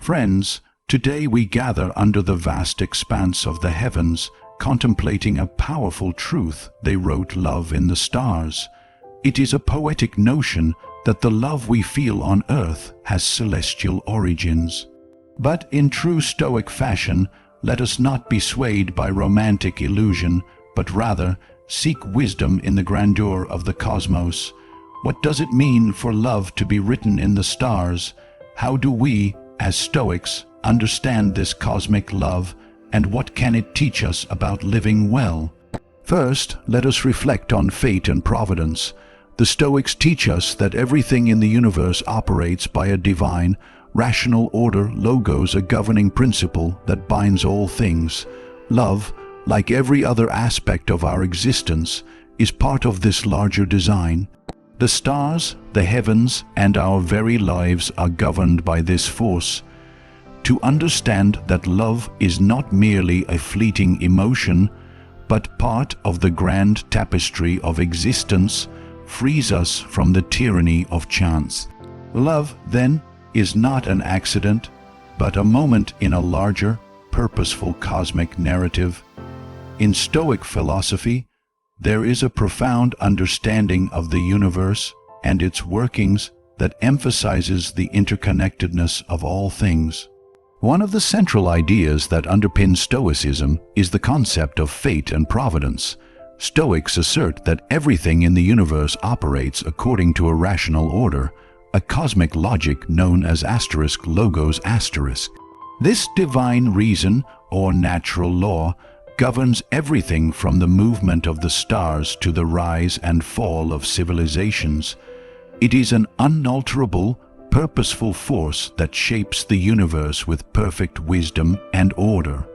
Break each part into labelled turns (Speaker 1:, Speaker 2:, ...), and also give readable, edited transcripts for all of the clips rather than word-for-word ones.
Speaker 1: Friends, today we gather under the vast expanse of the heavens, contemplating a powerful truth. They wrote love in the stars. It is a poetic notion that the love we feel on earth has celestial origins. But in true Stoic fashion, let us not be swayed by romantic illusion, but rather seek wisdom in the grandeur of the cosmos. What does it mean for love to be written in the stars? How do we, as Stoics, understand this cosmic love, and what can it teach us about living well? First, let us reflect on fate and providence. The Stoics teach us that everything in the universe operates by a divine, rational order, logos, a governing principle that binds all things. Love, like every other aspect of our existence, is part of this larger design. The stars, the heavens, and our very lives are governed by this force. To understand that love is not merely a fleeting emotion, but part of the grand tapestry of existence, frees us from the tyranny of chance. Love, then, is not an accident, but a moment in a larger, purposeful cosmic narrative. In Stoic philosophy, there is a profound understanding of the universe and its workings that emphasizes the interconnectedness of all things. One of the central ideas that underpins Stoicism is the concept of fate and providence. Stoics assert that everything in the universe operates according to a rational order, a cosmic logic known as logos. This divine reason, or natural law, governs everything from the movement of the stars to the rise and fall of civilizations. It is an unalterable, purposeful force that shapes the universe with perfect wisdom and order.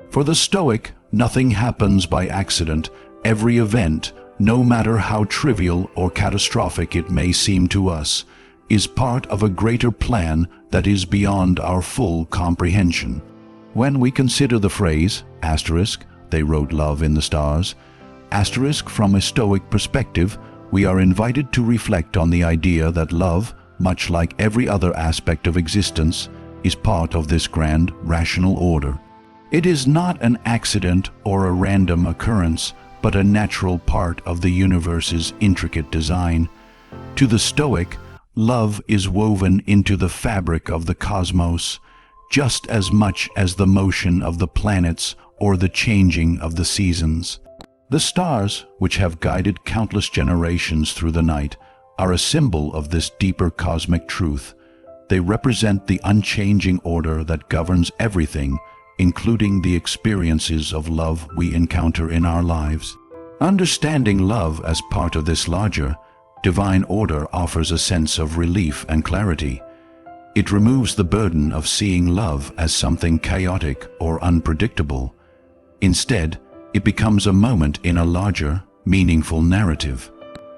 Speaker 1: For the Stoic, nothing happens by accident. Every event, no matter how trivial or catastrophic it may seem to us, is part of a greater plan that is beyond our full comprehension. When we consider the phrase, they wrote love in the stars, from a Stoic perspective, we are invited to reflect on the idea that love, much like every other aspect of existence, is part of this grand, rational order. It is not an accident or a random occurrence, but a natural part of the universe's intricate design. To the Stoic, love is woven into the fabric of the cosmos, just as much as the motion of the planets or the changing of the seasons. The stars, which have guided countless generations through the night, are a symbol of this deeper cosmic truth. They represent the unchanging order that governs everything, including the experiences of love we encounter in our lives. Understanding love as part of this larger, divine order offers a sense of relief and clarity. It removes the burden of seeing love as something chaotic or unpredictable. Instead, it becomes a moment in a larger, meaningful narrative.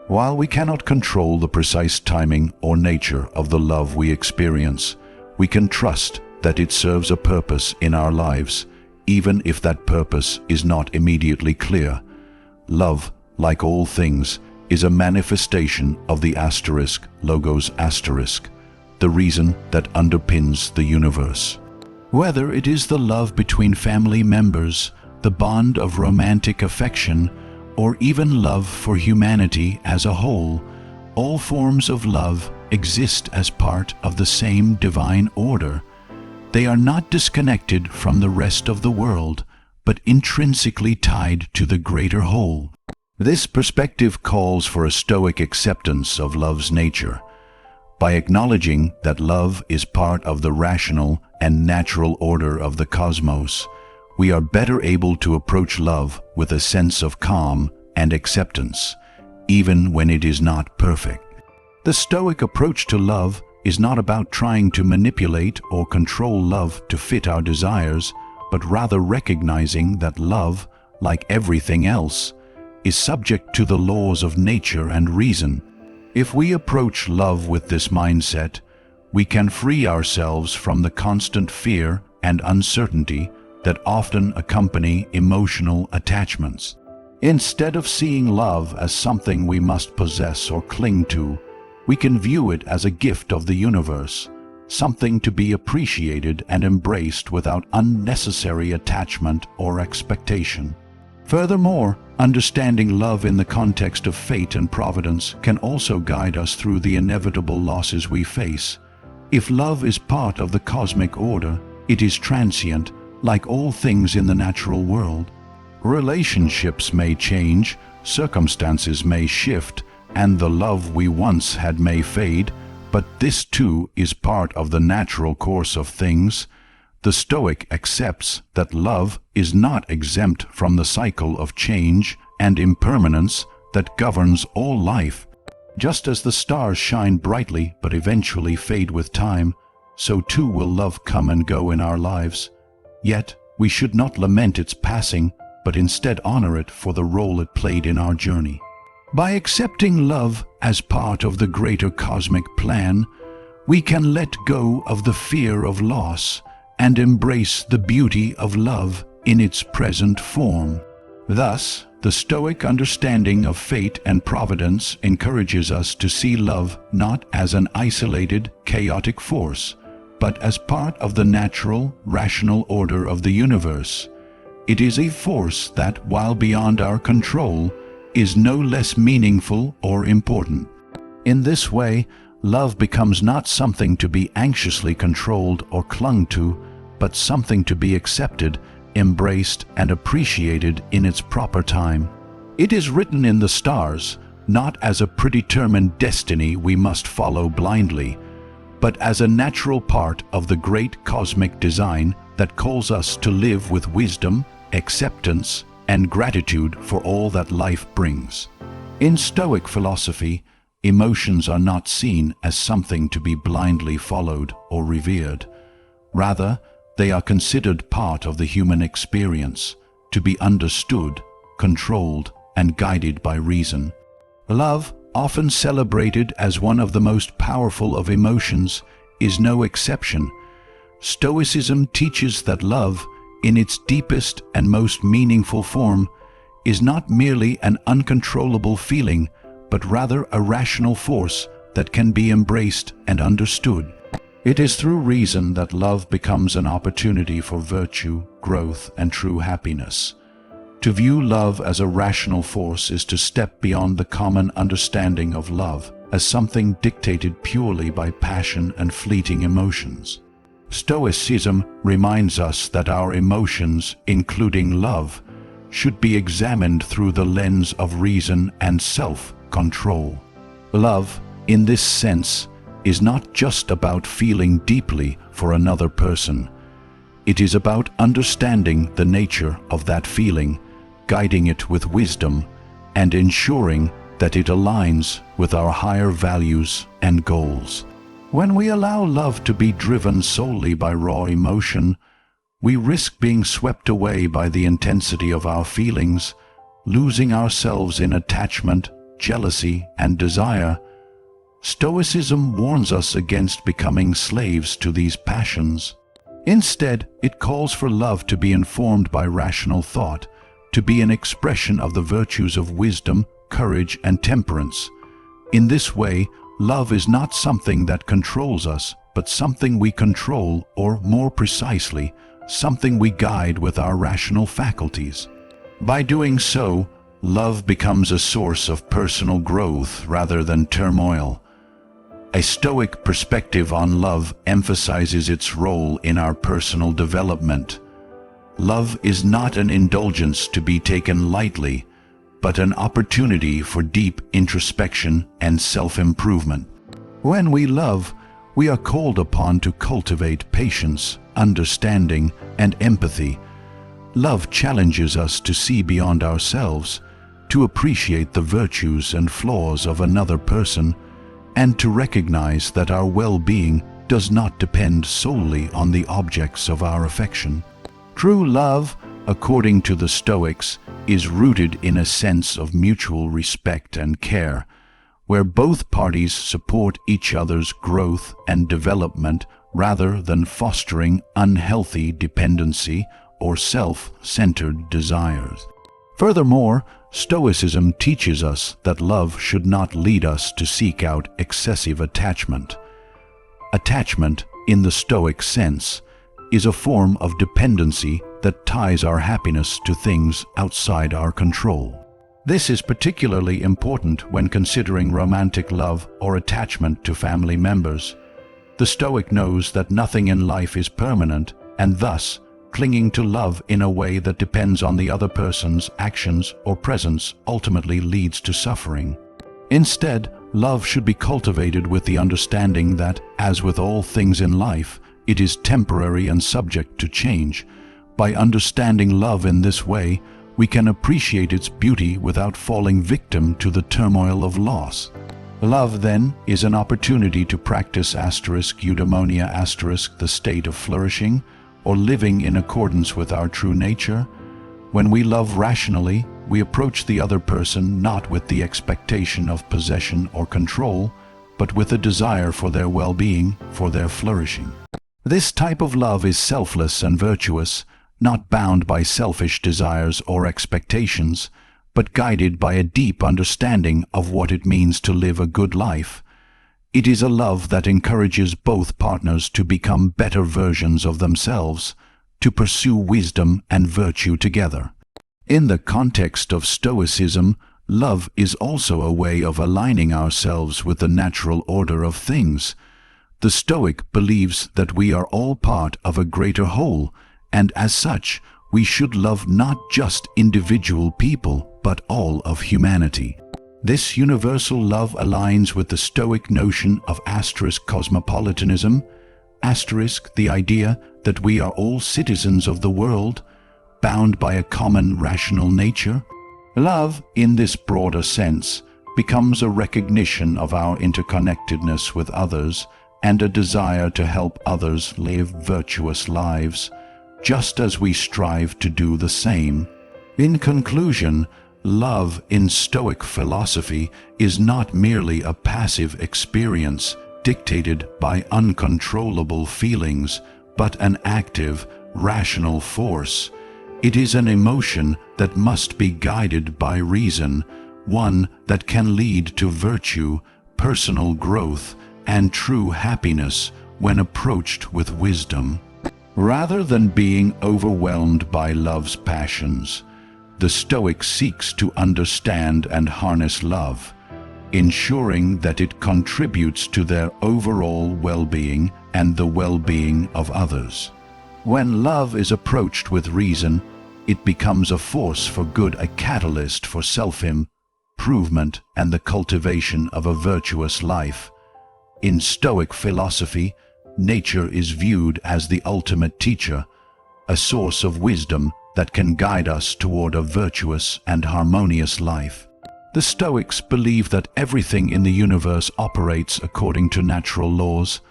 Speaker 1: While we cannot control the precise timing or nature of the love we experience, we can trust that it serves a purpose in our lives, even if that purpose is not immediately clear. Love, like all things, is a manifestation of the logos, the reason that underpins the universe. Whether it is the love between family members, the bond of romantic affection, or even love for humanity as a whole, all forms of love exist as part of the same divine order. They are not disconnected from the rest of the world, but intrinsically tied to the greater whole. This perspective calls for a Stoic acceptance of love's nature. By acknowledging that love is part of the rational and natural order of the cosmos, we are better able to approach love with a sense of calm and acceptance, even when it is not perfect. The Stoic approach to love is not about trying to manipulate or control love to fit our desires, but rather recognizing that love, like everything else, is subject to the laws of nature and reason. If we approach love with this mindset, we can free ourselves from the constant fear and uncertainty that often accompany emotional attachments. Instead of seeing love as something we must possess or cling to, we can view it as a gift of the universe, something to be appreciated and embraced without unnecessary attachment or expectation. Furthermore, understanding love in the context of fate and providence can also guide us through the inevitable losses we face. If love is part of the cosmic order, it is transient, like all things in the natural world. Relationships may change, circumstances may shift, and the love we once had may fade, but this too is part of the natural course of things. The Stoic accepts that love is not exempt from the cycle of change and impermanence that governs all life. Just as the stars shine brightly but eventually fade with time, so too will love come and go in our lives. Yet, we should not lament its passing, but instead honor it for the role it played in our journey. By accepting love as part of the greater cosmic plan, we can let go of the fear of loss and embrace the beauty of love in its present form. Thus, the Stoic understanding of fate and providence encourages us to see love not as an isolated, chaotic force, but as part of the natural, rational order of the universe. It is a force that, while beyond our control, is no less meaningful or important. In this way, love becomes not something to be anxiously controlled or clung to, but something to be accepted, embraced, and appreciated in its proper time. It is written in the stars, not as a predetermined destiny we must follow blindly, but as a natural part of the great cosmic design that calls us to live with wisdom, acceptance, and gratitude for all that life brings. In Stoic philosophy, emotions are not seen as something to be blindly followed or revered. Rather, they are considered part of the human experience, to be understood, controlled, and guided by reason. Love, often celebrated as one of the most powerful of emotions, is no exception. Stoicism teaches that love, in its deepest and most meaningful form, is not merely an uncontrollable feeling, but rather a rational force that can be embraced and understood. It is through reason that love becomes an opportunity for virtue, growth, and true happiness. To view love as a rational force is to step beyond the common understanding of love as something dictated purely by passion and fleeting emotions. Stoicism reminds us that our emotions, including love, should be examined through the lens of reason and self-control. Love, in this sense, is not just about feeling deeply for another person. It is about understanding the nature of that feeling, guiding it with wisdom, and ensuring that it aligns with our higher values and goals. When we allow love to be driven solely by raw emotion, we risk being swept away by the intensity of our feelings, losing ourselves in attachment, jealousy, and desire. Stoicism warns us against becoming slaves to these passions. Instead, it calls for love to be informed by rational thought, to be an expression of the virtues of wisdom, courage, and temperance. In this way, love is not something that controls us, but something we control, or more precisely, something we guide with our rational faculties. By doing so, love becomes a source of personal growth rather than turmoil. A Stoic perspective on love emphasizes its role in our personal development. Love is not an indulgence to be taken lightly, but an opportunity for deep introspection and self-improvement. When we love, we are called upon to cultivate patience, understanding, and empathy. Love challenges us to see beyond ourselves, to appreciate the virtues and flaws of another person, and to recognize that our well-being does not depend solely on the objects of our affection. True love, according to the Stoics, is rooted in a sense of mutual respect and care, where both parties support each other's growth and development rather than fostering unhealthy dependency or self-centered desires. Furthermore, Stoicism teaches us that love should not lead us to seek out excessive attachment. Attachment, in the Stoic sense, is a form of dependency that ties our happiness to things outside our control. This is particularly important when considering romantic love or attachment to family members. The Stoic knows that nothing in life is permanent, and thus, clinging to love in a way that depends on the other person's actions or presence ultimately leads to suffering. Instead, love should be cultivated with the understanding that, as with all things in life, it is temporary and subject to change. By understanding love in this way, we can appreciate its beauty without falling victim to the turmoil of loss. Love, then, is an opportunity to practice eudaimonia, the state of flourishing, or living in accordance with our true nature. When we love rationally, we approach the other person not with the expectation of possession or control, but with a desire for their well-being, for their flourishing. This type of love is selfless and virtuous, not bound by selfish desires or expectations, but guided by a deep understanding of what it means to live a good life. It is a love that encourages both partners to become better versions of themselves, to pursue wisdom and virtue together. In the context of Stoicism, love is also a way of aligning ourselves with the natural order of things. The Stoic believes that we are all part of a greater whole, and as such, we should love not just individual people, but all of humanity. This universal love aligns with the Stoic notion of cosmopolitanism, the idea that we are all citizens of the world, bound by a common rational nature. Love, in this broader sense, becomes a recognition of our interconnectedness with others and a desire to help others live virtuous lives, just as we strive to do the same. In conclusion, love in Stoic philosophy is not merely a passive experience dictated by uncontrollable feelings, but an active, rational force. It is an emotion that must be guided by reason, one that can lead to virtue, personal growth, and true happiness when approached with wisdom. Rather than being overwhelmed by love's passions, the Stoic seeks to understand and harness love, ensuring that it contributes to their overall well-being and the well-being of others. When love is approached with reason, it becomes a force for good, a catalyst for self-improvement and the cultivation of a virtuous life. In Stoic philosophy, nature is viewed as the ultimate teacher, a source of wisdom that can guide us toward a virtuous and harmonious life. The Stoics believe that everything in the universe operates according to natural laws,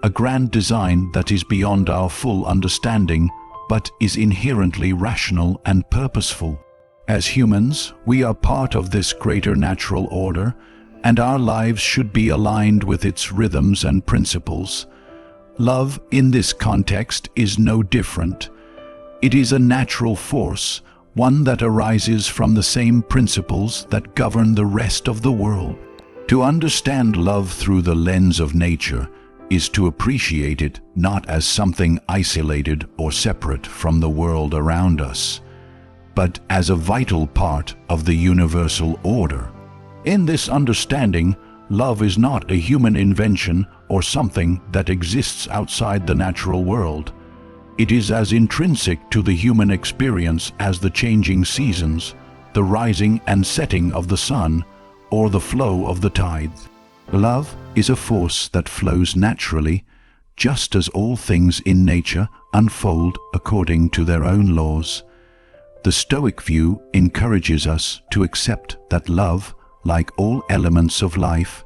Speaker 1: a grand design that is beyond our full understanding, but is inherently rational and purposeful. As humans, we are part of this greater natural order, and our lives should be aligned with its rhythms and principles. Love, in this context, is no different. It is a natural force, one that arises from the same principles that govern the rest of the world. To understand love through the lens of nature is to appreciate it not as something isolated or separate from the world around us, but as a vital part of the universal order. In this understanding, love is not a human invention or something that exists outside the natural world. It is as intrinsic to the human experience as the changing seasons, the rising and setting of the sun, or the flow of the tides. Love is a force that flows naturally, just as all things in nature unfold according to their own laws. The Stoic view encourages us to accept that love, like all elements of life,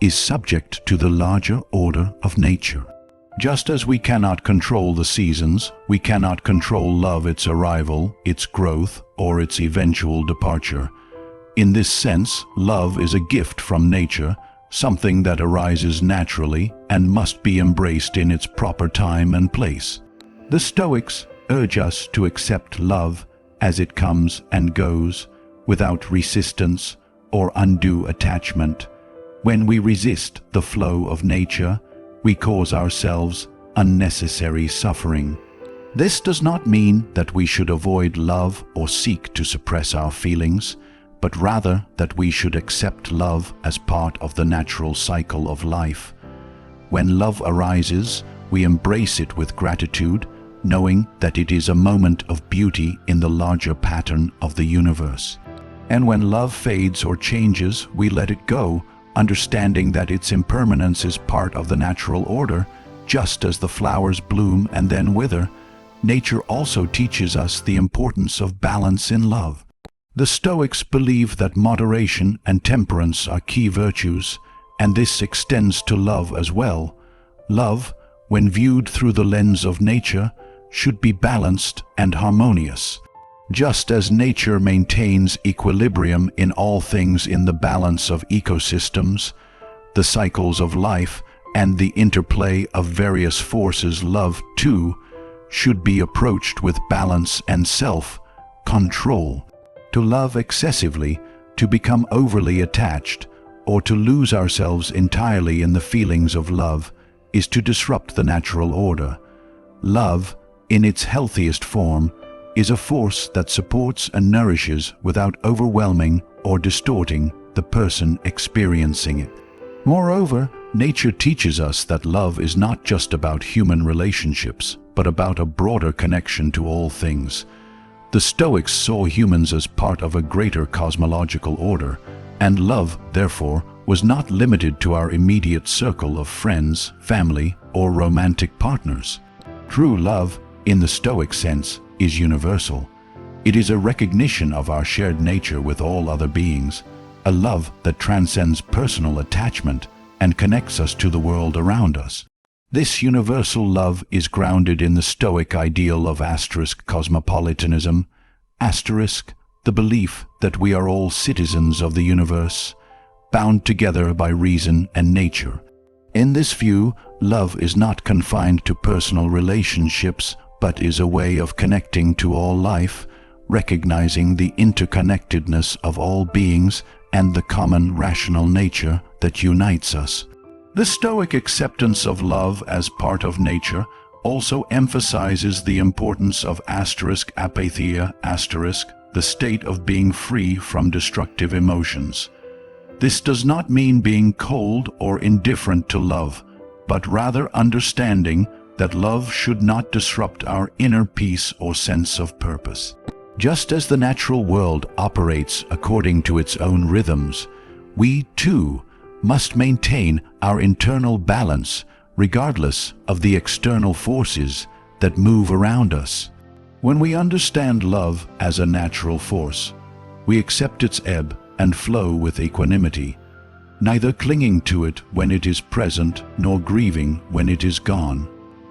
Speaker 1: is subject to the larger order of nature. Just as we cannot control the seasons, we cannot control love, its arrival, its growth, or its eventual departure. In this sense, love is a gift from nature, something that arises naturally and must be embraced in its proper time and place. The Stoics urge us to accept love as it comes and goes, without resistance or undue attachment. When we resist the flow of nature, we cause ourselves unnecessary suffering. This does not mean that we should avoid love or seek to suppress our feelings, but rather that we should accept love as part of the natural cycle of life. When love arises, we embrace it with gratitude, knowing that it is a moment of beauty in the larger pattern of the universe. And when love fades or changes, we let it go, understanding that its impermanence is part of the natural order. Just as the flowers bloom and then wither, nature also teaches us the importance of balance in love. The Stoics believe that moderation and temperance are key virtues, and this extends to love as well. Love, when viewed through the lens of nature, should be balanced and harmonious. Just as nature maintains equilibrium in all things in the balance of ecosystems, the cycles of life, and the interplay of various forces, love, too, should be approached with balance and self-control. To love excessively, to become overly attached, or to lose ourselves entirely in the feelings of love, is to disrupt the natural order. Love, in its healthiest form, is a force that supports and nourishes without overwhelming or distorting the person experiencing it. Moreover, nature teaches us that love is not just about human relationships, but about a broader connection to all things. The Stoics saw humans as part of a greater cosmological order, and love, therefore, was not limited to our immediate circle of friends, family, or romantic partners. True love, in the Stoic sense, is universal. It is a recognition of our shared nature with all other beings, a love that transcends personal attachment and connects us to the world around us. This universal love is grounded in the Stoic ideal of cosmopolitanism, the belief that we are all citizens of the universe, bound together by reason and nature. In this view, love is not confined to personal relationships, but is a way of connecting to all life, recognizing the interconnectedness of all beings and the common rational nature that unites us. The Stoic acceptance of love as part of nature also emphasizes the importance of apatheia, the state of being free from destructive emotions. This does not mean being cold or indifferent to love, but rather understanding that love should not disrupt our inner peace or sense of purpose. Just as the natural world operates according to its own rhythms, we too must maintain our internal balance regardless of the external forces that move around us. When we understand love as a natural force, we accept its ebb and flow with equanimity, neither clinging to it when it is present nor grieving when it is gone.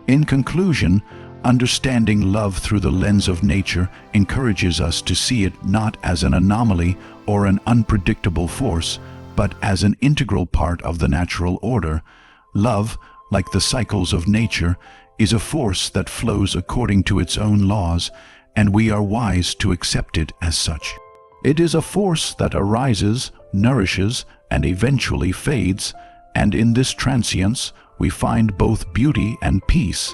Speaker 1: In conclusion, understanding love through the lens of nature encourages us to see it not as an anomaly or an unpredictable force, but as an integral part of the natural order. Love, like the cycles of nature, is a force that flows according to its own laws, and we are wise to accept it as such. It is a force that arises, nourishes, and eventually fades, and in this transience we find both beauty and peace.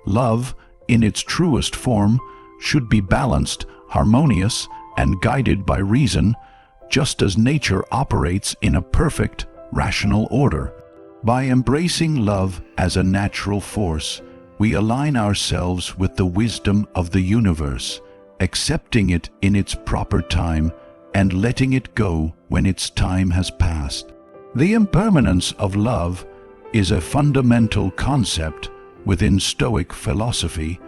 Speaker 1: Love, in its truest form, should be balanced, harmonious, and guided by reason, just as nature operates in a perfect, rational order. By embracing love as a natural force, we align ourselves with the wisdom of the universe, accepting it in its proper time and letting it go when its time has passed. The impermanence of love is a fundamental concept within Stoic philosophy,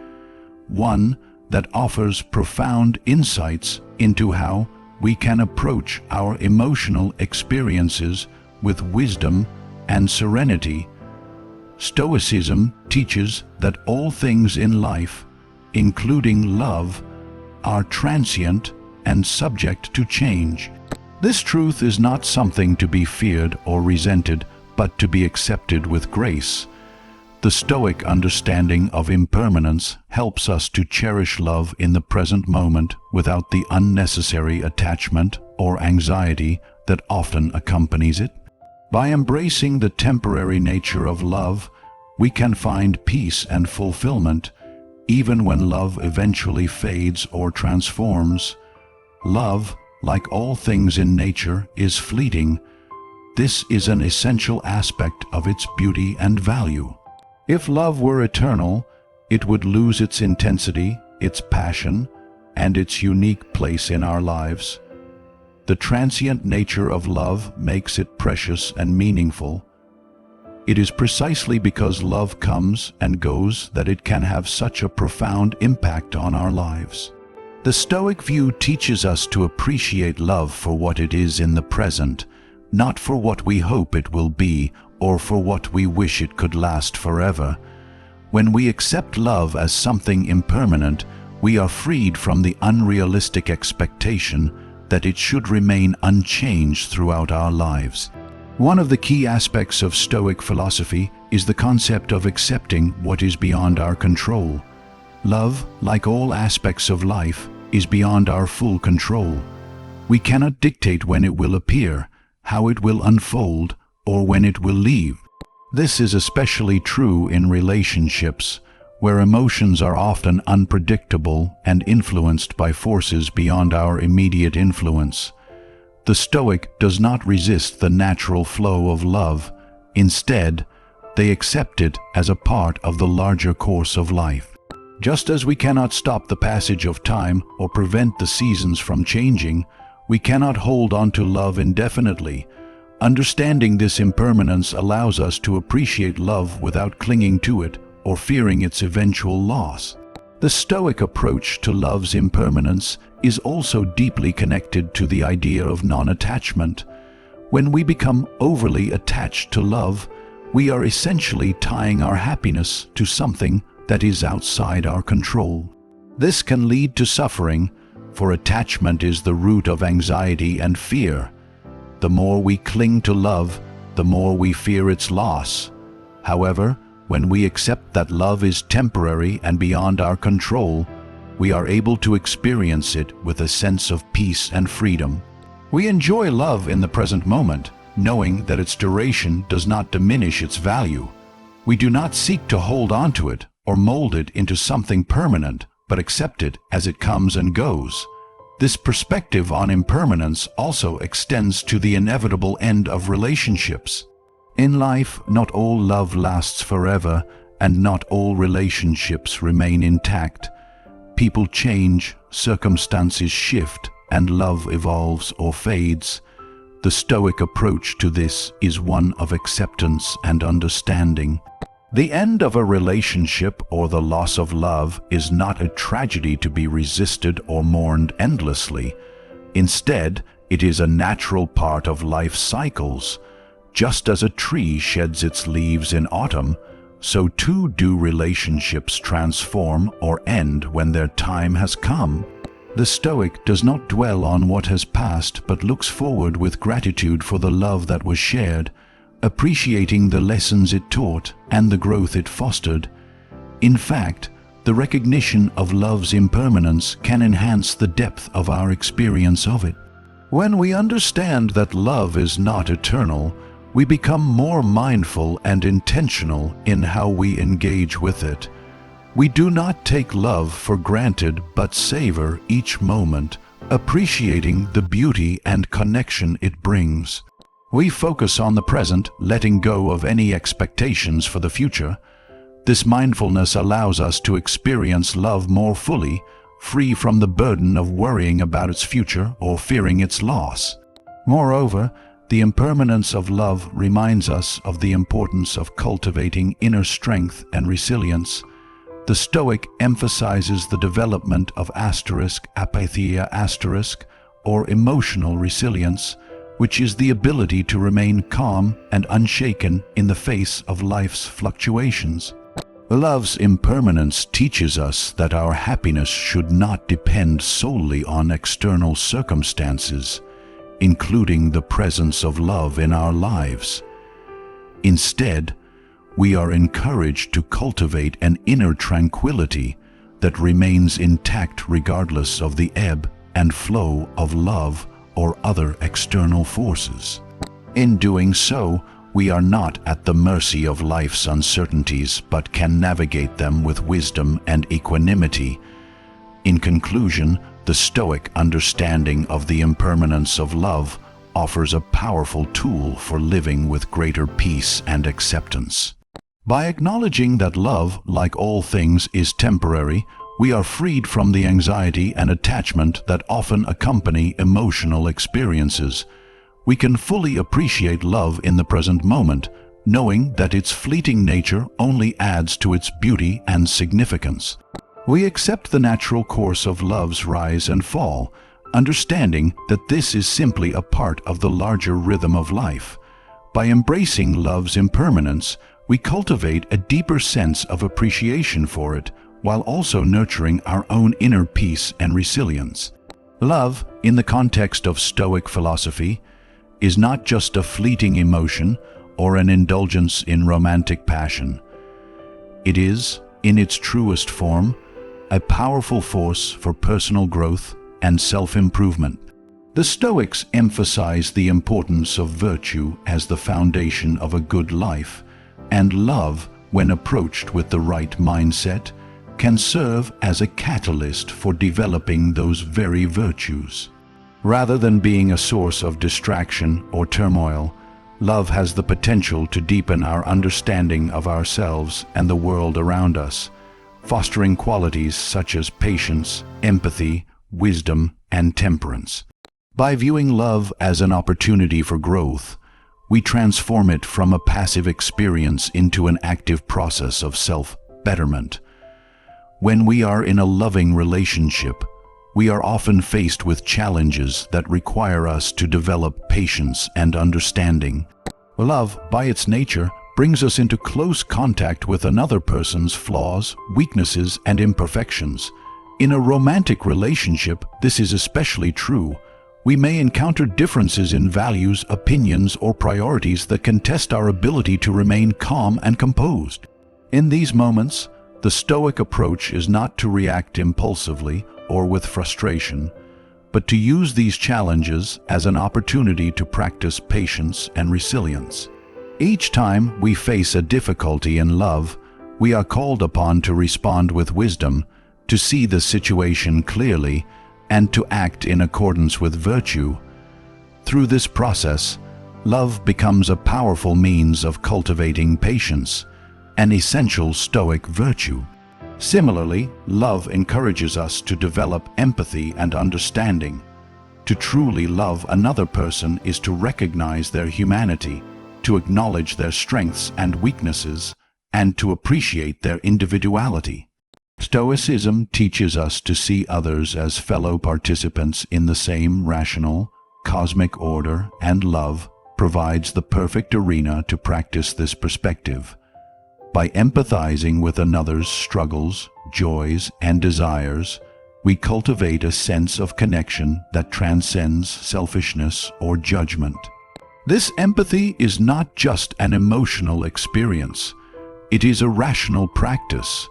Speaker 1: one that offers profound insights into how we can approach our emotional experiences with wisdom and serenity. Stoicism teaches that all things in life, including love, are transient and subject to change. This truth is not something to be feared or resented, but to be accepted with grace. The Stoic understanding of impermanence helps us to cherish love in the present moment without the unnecessary attachment or anxiety that often accompanies it. By embracing the temporary nature of love, we can find peace and fulfillment even when love eventually fades or transforms. Love, like all things in nature, is fleeting. This is an essential aspect of its beauty and value. If love were eternal, it would lose its intensity, its passion, and its unique place in our lives. The transient nature of love makes it precious and meaningful. It is precisely because love comes and goes that it can have such a profound impact on our lives. The Stoic view teaches us to appreciate love for what it is in the present, not for what we hope it will be or for what we wish it could last forever. When we accept love as something impermanent, we are freed from the unrealistic expectation that it should remain unchanged throughout our lives. One of the key aspects of Stoic philosophy is the concept of accepting what is beyond our control. Love, like all aspects of life, is beyond our full control. We cannot dictate when it will appear, how it will unfold, or when it will leave. This is especially true in relationships, where emotions are often unpredictable and influenced by forces beyond our immediate influence. The Stoic does not resist the natural flow of love. Instead, they accept it as a part of the larger course of life. Just as we cannot stop the passage of time or prevent the seasons from changing, we cannot hold on to love indefinitely. Understanding this impermanence allows us to appreciate love without clinging to it or fearing its eventual loss. The Stoic approach to love's impermanence is also deeply connected to the idea of non-attachment. When we become overly attached to love, we are essentially tying our happiness to something that is outside our control. This can lead to suffering, for attachment is the root of anxiety and fear. The more we cling to love, the more we fear its loss. However, when we accept that love is temporary and beyond our control, we are able to experience it with a sense of peace and freedom. We enjoy love in the present moment, knowing that its duration does not diminish its value. We do not seek to hold on to it or mold it into something permanent, but accept it as it comes and goes. This perspective on impermanence also extends to the inevitable end of relationships. In life, not all love lasts forever, and not all relationships remain intact. People change, circumstances shift, and love evolves or fades. The Stoic approach to this is one of acceptance and understanding. The end of a relationship or the loss of love is not a tragedy to be resisted or mourned endlessly. Instead, it is a natural part of life's cycles. Just as a tree sheds its leaves in autumn, so too do relationships transform or end when their time has come. The Stoic does not dwell on what has passed but looks forward with gratitude for the love that was shared, appreciating the lessons it taught and the growth it fostered. In fact, the recognition of love's impermanence can enhance the depth of our experience of it. When we understand that love is not eternal, we become more mindful and intentional in how we engage with it. We do not take love for granted but savor each moment, appreciating the beauty and connection it brings. We focus on the present, letting go of any expectations for the future. This mindfulness allows us to experience love more fully, free from the burden of worrying about its future or fearing its loss. Moreover, the impermanence of love reminds us of the importance of cultivating inner strength and resilience. The Stoic emphasizes the development of apatheia*, or emotional resilience, which is the ability to remain calm and unshaken in the face of life's fluctuations. Love's impermanence teaches us that our happiness should not depend solely on external circumstances, including the presence of love in our lives. Instead, we are encouraged to cultivate an inner tranquility that remains intact regardless of the ebb and flow of love or other external forces. In doing so, We are not at the mercy of life's uncertainties, but can navigate them with wisdom and equanimity. In conclusion, the Stoic understanding of the impermanence of love offers a powerful tool for living with greater peace and acceptance. By acknowledging that love, like all things, is temporary, we are freed from the anxiety and attachment that often accompany emotional experiences. We can fully appreciate love in the present moment, knowing that its fleeting nature only adds to its beauty and significance. We accept the natural course of love's rise and fall, understanding that this is simply a part of the larger rhythm of life. By embracing love's impermanence, we cultivate a deeper sense of appreciation for it, while also nurturing our own inner peace and resilience. Love, in the context of Stoic philosophy, is not just a fleeting emotion or an indulgence in romantic passion. It is, in its truest form, a powerful force for personal growth and self-improvement. The Stoics emphasize the importance of virtue as the foundation of a good life, and love, when approached with the right mindset, can serve as a catalyst for developing those very virtues. Rather than being a source of distraction or turmoil, love has the potential to deepen our understanding of ourselves and the world around us, fostering qualities such as patience, empathy, wisdom, and temperance. By viewing love as an opportunity for growth, we transform it from a passive experience into an active process of self-betterment. When we are in a loving relationship, we are often faced with challenges that require us to develop patience and understanding. Love, by its nature, brings us into close contact with another person's flaws, weaknesses, and imperfections. In a romantic relationship, this is especially true. We may encounter differences in values, opinions, or priorities that can test our ability to remain calm and composed. In these moments, the Stoic approach is not to react impulsively or with frustration, but to use these challenges as an opportunity to practice patience and resilience. Each time we face a difficulty in love, we are called upon to respond with wisdom, to see the situation clearly, and to act in accordance with virtue. Through this process, love becomes a powerful means of cultivating patience, an essential Stoic virtue. Similarly, love encourages us to develop empathy and understanding. To truly love another person is to recognize their humanity, to acknowledge their strengths and weaknesses, and to appreciate their individuality. Stoicism teaches us to see others as fellow participants in the same rational, cosmic order, and love provides the perfect arena to practice this perspective. By empathizing with another's struggles, joys, and desires, we cultivate a sense of connection that transcends selfishness or judgment. This empathy is not just an emotional experience. It is a rational practice,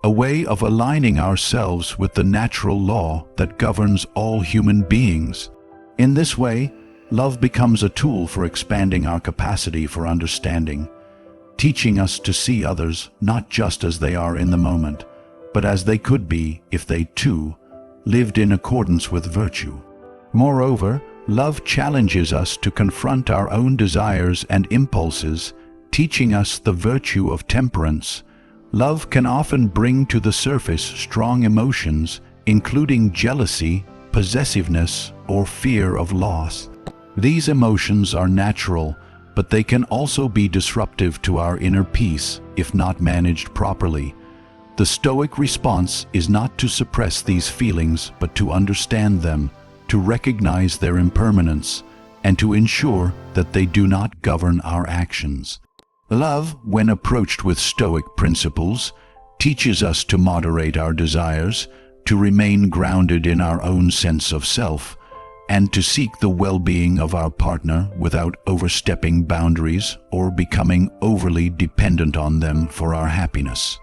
Speaker 1: a way of aligning ourselves with the natural law that governs all human beings. In this way, love becomes a tool for expanding our capacity for understanding, teaching us to see others not just as they are in the moment, but as they could be if they too lived in accordance with virtue. Moreover, love challenges us to confront our own desires and impulses, teaching us the virtue of temperance. Love can often bring to the surface strong emotions, including jealousy, possessiveness, or fear of loss. These emotions are natural, but they can also be disruptive to our inner peace if not managed properly. The Stoic response is not to suppress these feelings, but to understand them, to recognize their impermanence, and to ensure that they do not govern our actions. Love, when approached with Stoic principles, teaches us to moderate our desires, to remain grounded in our own sense of self, and to seek the well-being of our partner without overstepping boundaries or becoming overly dependent on them for our happiness.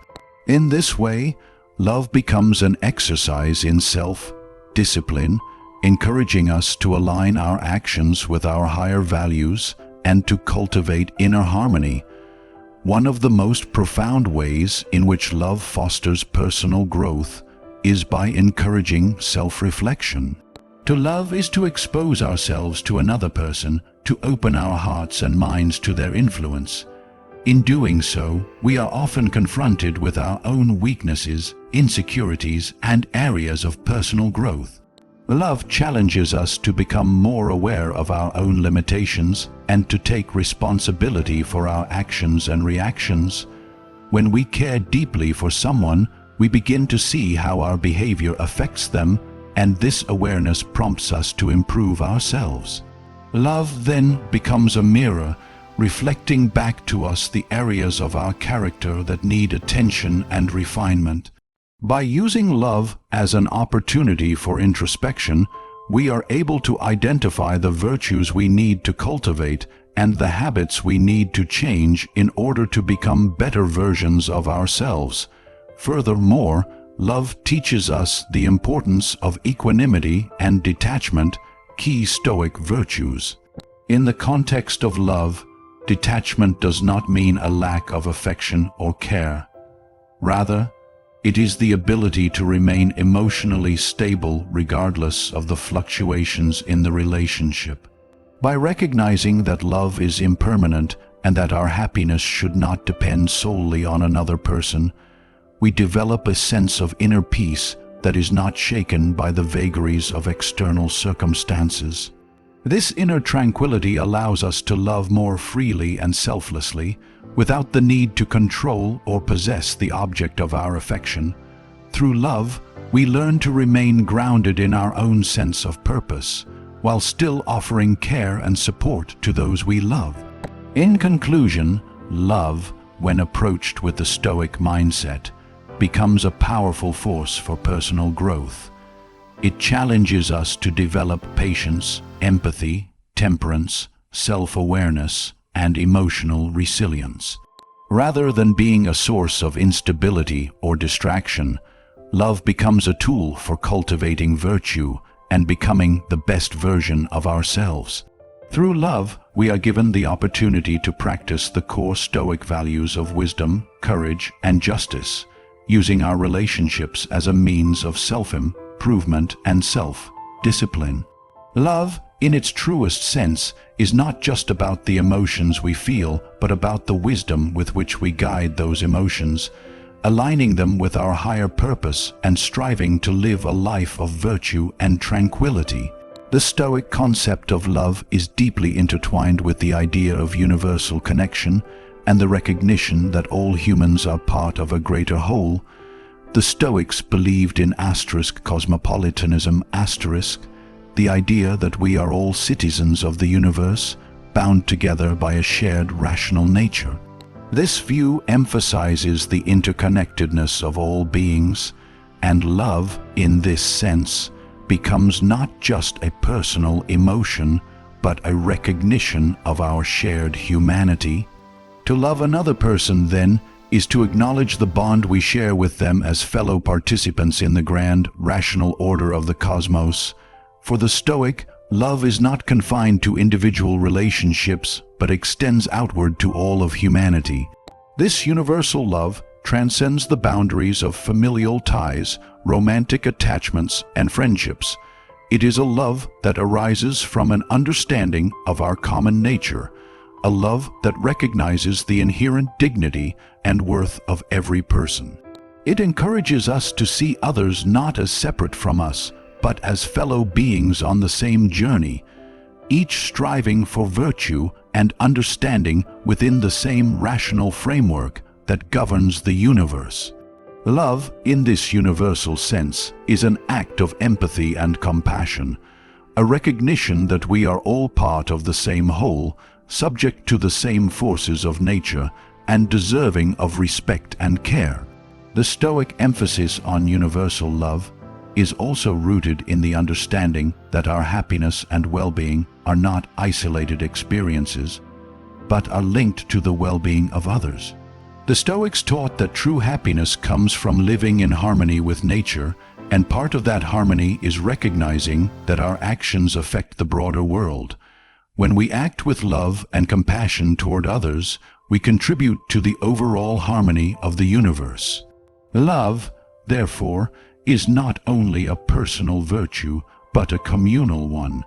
Speaker 1: In this way, love becomes an exercise in self-discipline, encouraging us to align our actions with our higher values and to cultivate inner harmony. One of the most profound ways in which love fosters personal growth is by encouraging self-reflection. To love is to expose ourselves to another person, to open our hearts and minds to their influence. In doing so, we are often confronted with our own weaknesses, insecurities, and areas of personal growth. Love challenges us to become more aware of our own limitations and to take responsibility for our actions and reactions. When we care deeply for someone, we begin to see how our behavior affects them, and this awareness prompts us to improve ourselves. Love then becomes a mirror, reflecting back to us the areas of our character that need attention and refinement. By using love as an opportunity for introspection, we are able to identify the virtues we need to cultivate and the habits we need to change in order to become better versions of ourselves. Furthermore, love teaches us the importance of equanimity and detachment, key Stoic virtues. In the context of love, detachment does not mean a lack of affection or care. Rather, it is the ability to remain emotionally stable regardless of the fluctuations in the relationship. By recognizing that love is impermanent and that our happiness should not depend solely on another person, we develop a sense of inner peace that is not shaken by the vagaries of external circumstances. This inner tranquility allows us to love more freely and selflessly, without the need to control or possess the object of our affection. Through love, we learn to remain grounded in our own sense of purpose, while still offering care and support to those we love. In conclusion, love, when approached with the Stoic mindset, becomes a powerful force for personal growth. It challenges us to develop patience, empathy, temperance, self-awareness, and emotional resilience. Rather than being a source of instability or distraction, love becomes a tool for cultivating virtue and becoming the best version of ourselves. Through love, we are given the opportunity to practice the core Stoic values of wisdom, courage, and justice, using our relationships as a means of self-improvement and self-discipline. Love, in its truest sense, is not just about the emotions we feel, but about the wisdom with which we guide those emotions, aligning them with our higher purpose and striving to live a life of virtue and tranquility. The Stoic concept of love is deeply intertwined with the idea of universal connection and the recognition that all humans are part of a greater whole. The Stoics believed in cosmopolitanism, the idea that we are all citizens of the universe, bound together by a shared rational nature. This view emphasizes the interconnectedness of all beings, and love, in this sense, becomes not just a personal emotion, but a recognition of our shared humanity. To love another person, then, is to acknowledge the bond we share with them as fellow participants in the grand, rational order of the cosmos. For the Stoic, love is not confined to individual relationships, but extends outward to all of humanity. This universal love transcends the boundaries of familial ties, romantic attachments, and friendships. It is a love that arises from an understanding of our common nature, a love that recognizes the inherent dignity and worth of every person. It encourages us to see others not as separate from us, but as fellow beings on the same journey, each striving for virtue and understanding within the same rational framework that governs the universe. Love, in this universal sense, is an act of empathy and compassion, a recognition that we are all part of the same whole, subject to the same forces of nature, and deserving of respect and care. The Stoic emphasis on universal love is also rooted in the understanding that our happiness and well-being are not isolated experiences, but are linked to the well-being of others. The Stoics taught that true happiness comes from living in harmony with nature, and part of that harmony is recognizing that our actions affect the broader world. When we act with love and compassion toward others, we contribute to the overall harmony of the universe. Love, therefore, is not only a personal virtue, but a communal one.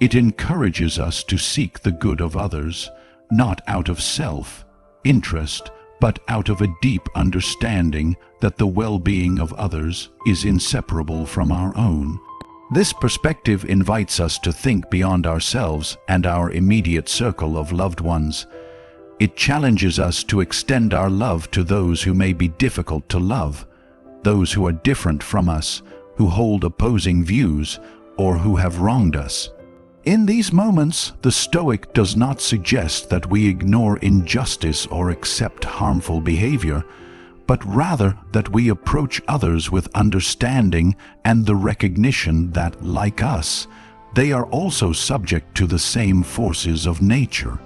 Speaker 1: It encourages us to seek the good of others, not out of self-interest, but out of a deep understanding that the well-being of others is inseparable from our own. This perspective invites us to think beyond ourselves and our immediate circle of loved ones. It challenges us to extend our love to those who may be difficult to love, those who are different from us, who hold opposing views, or who have wronged us. In these moments, the Stoic does not suggest that we ignore injustice or accept harmful behavior, but rather that we approach others with understanding and the recognition that, like us, they are also subject to the same forces of nature.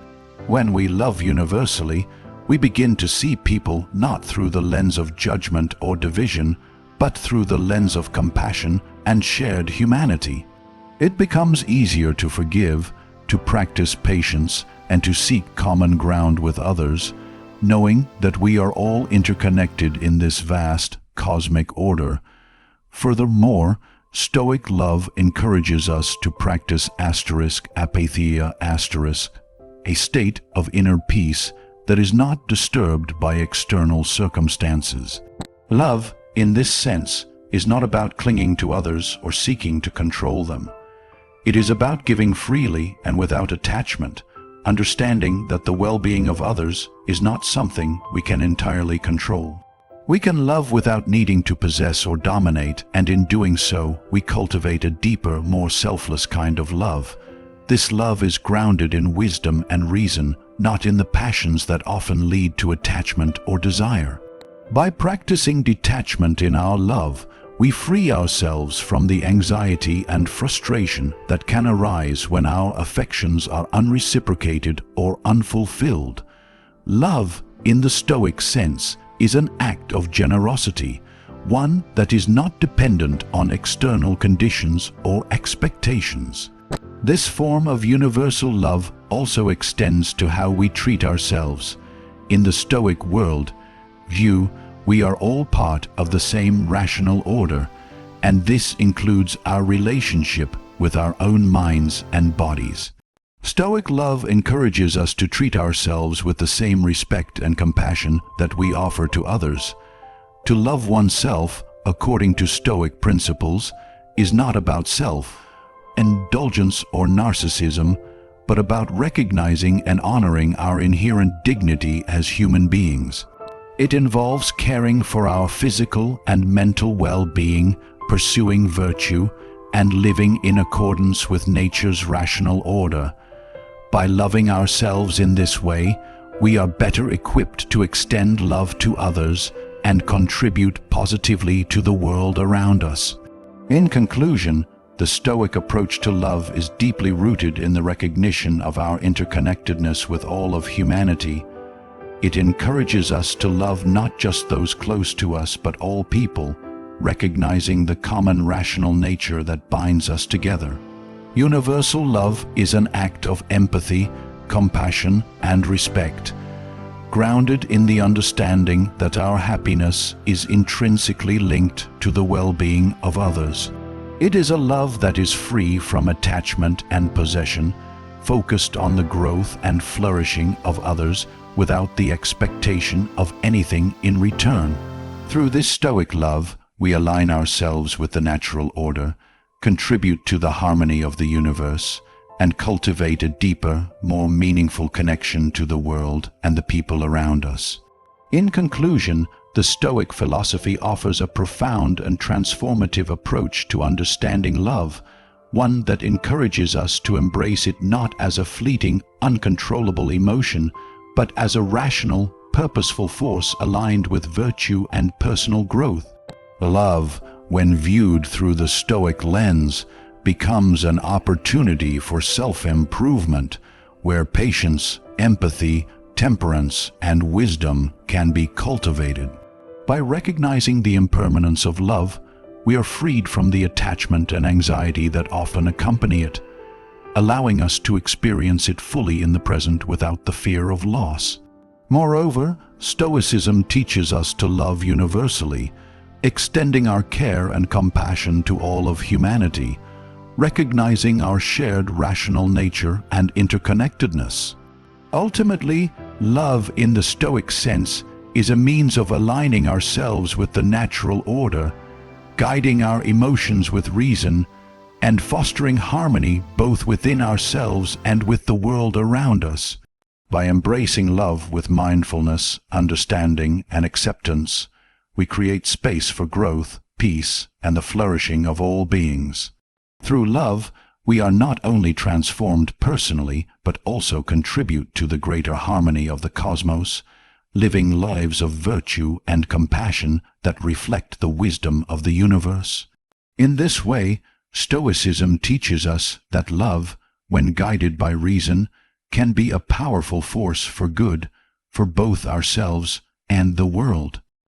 Speaker 1: When we love universally, we begin to see people not through the lens of judgment or division, but through the lens of compassion and shared humanity. It becomes easier to forgive, to practice patience, and to seek common ground with others, knowing that we are all interconnected in this vast cosmic order. Furthermore, Stoic love encourages us to practice apatheia, a state of inner peace that is not disturbed by external circumstances. Love, in this sense, is not about clinging to others or seeking to control them. It is about giving freely and without attachment, understanding that the well-being of others is not something we can entirely control. We can love without needing to possess or dominate, and in doing so, we cultivate a deeper, more selfless kind of love. This love is grounded in wisdom and reason, not in the passions that often lead to attachment or desire. By practicing detachment in our love, we free ourselves from the anxiety and frustration that can arise when our affections are unreciprocated or unfulfilled. Love, in the Stoic sense, is an act of generosity, one that is not dependent on external conditions or expectations. This form of universal love also extends to how we treat ourselves. In the Stoic world view, we are all part of the same rational order, and this includes our relationship with our own minds and bodies. Stoic love encourages us to treat ourselves with the same respect and compassion that we offer to others. To love oneself, according to Stoic principles, is not about self-indulgence or narcissism, but about recognizing and honoring our inherent dignity as human beings. It involves caring for our physical and mental well-being, pursuing virtue, and living in accordance with nature's rational order. By loving ourselves in this way, we are better equipped to extend love to others and contribute positively to the world around us. In conclusion, the Stoic approach to love is deeply rooted in the recognition of our interconnectedness with all of humanity. It encourages us to love not just those close to us but all people, recognizing the common rational nature that binds us together. Universal love is an act of empathy, compassion, and respect, grounded in the understanding that our happiness is intrinsically linked to the well-being of others. It is a love that is free from attachment and possession, focused on the growth and flourishing of others without the expectation of anything in return. Through this Stoic love, we align ourselves with the natural order, contribute to the harmony of the universe, and cultivate a deeper, more meaningful connection to the world and the people around us. In conclusion, the Stoic philosophy offers a profound and transformative approach to understanding love, one that encourages us to embrace it not as a fleeting, uncontrollable emotion, but as a rational, purposeful force aligned with virtue and personal growth. Love, when viewed through the Stoic lens, becomes an opportunity for self-improvement, where patience, empathy, temperance, and wisdom can be cultivated. By recognizing the impermanence of love, we are freed from the attachment and anxiety that often accompany it. allowing us to experience it fully in the present without the fear of loss. Moreover, Stoicism teaches us to love universally, extending our care and compassion to all of humanity, recognizing our shared rational nature and interconnectedness. Ultimately, love in the Stoic sense is a means of aligning ourselves with the natural order, guiding our emotions with reason, and fostering harmony both within ourselves and with the world around us. By embracing love with mindfulness, understanding, and acceptance, we create space for growth, peace, and the flourishing of all beings. Through love, we are not only transformed personally, but also contribute to the greater harmony of the cosmos, living lives of virtue and compassion that reflect the wisdom of the universe. In this way, Stoicism teaches us that love, when guided by reason, can be a powerful force for good, for both ourselves and the world.